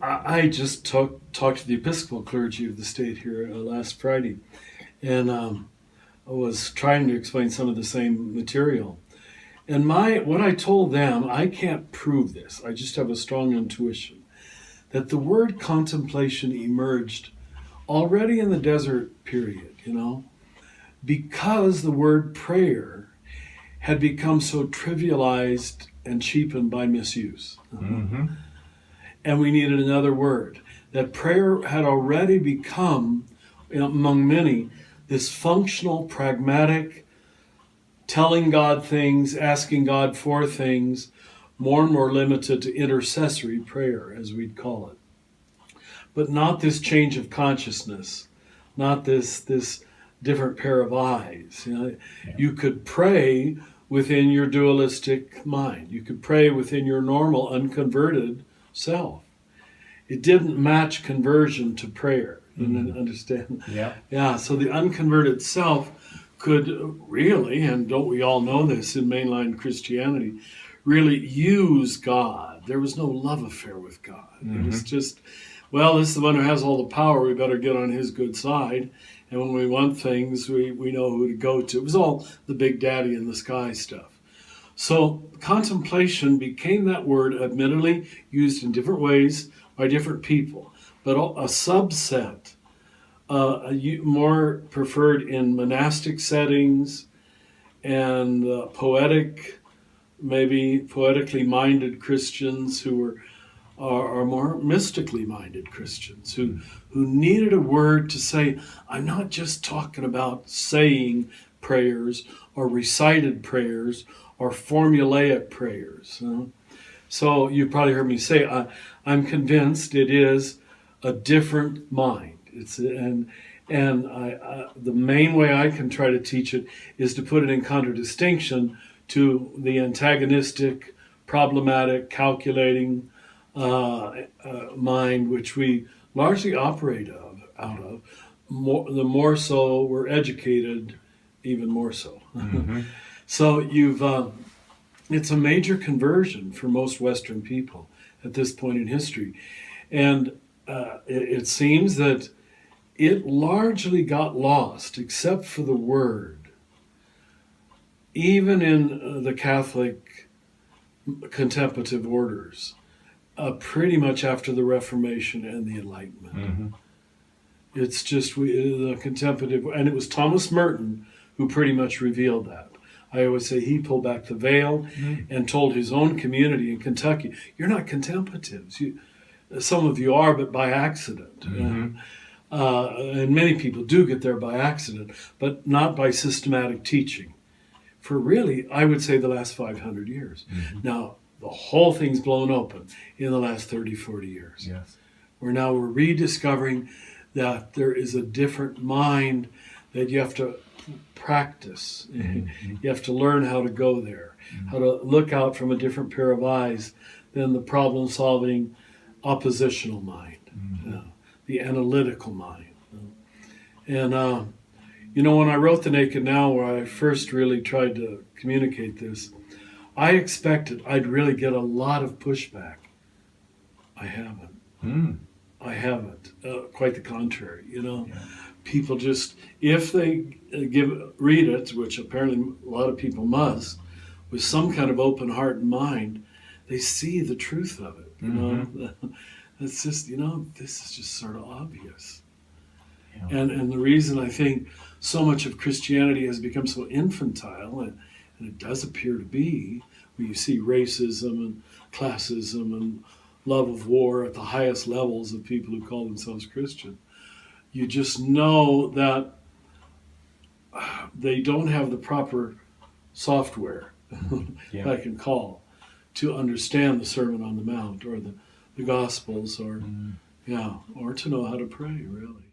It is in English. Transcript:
I just talked to the Episcopal clergy of the state here last Friday, and I was trying to explain some of the same material. And what I told them, I can't prove this, I just have a strong intuition, that the word contemplation emerged already in the desert period, because the word prayer had become so trivialized and cheapened by misuse. Mm-hmm. And we needed another word. That prayer had already become, among many, this functional, pragmatic, telling God things, asking God for things, more and more limited to intercessory prayer, as we'd call it. But not this change of consciousness, not this different pair of eyes. You could pray within your dualistic mind. You could pray within your normal, unconverted self. It didn't match conversion to prayer. You understand? Yeah. Yeah, so the unconverted self could really, and don't we all know this in mainline Christianity, really use God. There was no love affair with God. It was just, this is the one who has all the power, we better get on his good side. And when we want things, we know who to go to. It was all the big daddy in the sky stuff. So contemplation became that word, admittedly used in different ways by different people, but a subset, more preferred in monastic settings and maybe poetically minded Christians who are more mystically minded Christians who needed a word to say, I'm not just talking about saying prayers or recited prayers or formulaic prayers. So you've probably heard me say, I'm convinced it is a different mind. The main way I can try to teach it is to put it in contradistinction to the antagonistic, problematic, calculating mind which we largely operate out of. The more so we're educated, even more so. So it's a major conversion for most Western people at this point in history. And it seems that it largely got lost, except for the word, even in the Catholic contemplative orders, pretty much after the Reformation and the Enlightenment. It's just the contemplative, and it was Thomas Merton who pretty much revealed that. I always say he pulled back the veil and told his own community in Kentucky, you're not contemplatives. Some of you are, but by accident. And many people do get there by accident, but not by systematic teaching. For really, I would say the last 500 years. Now, the whole thing's blown open in the last 30, 40 years. Yes. We're rediscovering that there is a different mind that you have to practice. You have to learn how to go there, how to look out from a different pair of eyes than the problem-solving oppositional mind, the analytical mind. And, when I wrote The Naked Now, where I first really tried to communicate this, I expected I'd really get a lot of pushback. I haven't. I haven't. Quite the contrary, People just, if they read it, which apparently a lot of people must, with some kind of open heart and mind, they see the truth of it. It's just, this is just sort of obvious. And the reason I think so much of Christianity has become so infantile, and it does appear to be, where you see racism and classism and love of war at the highest levels of people who call themselves Christian, you just know that they don't have the proper software, I can call, to understand the Sermon on the Mount or the Gospels or to know how to pray, really.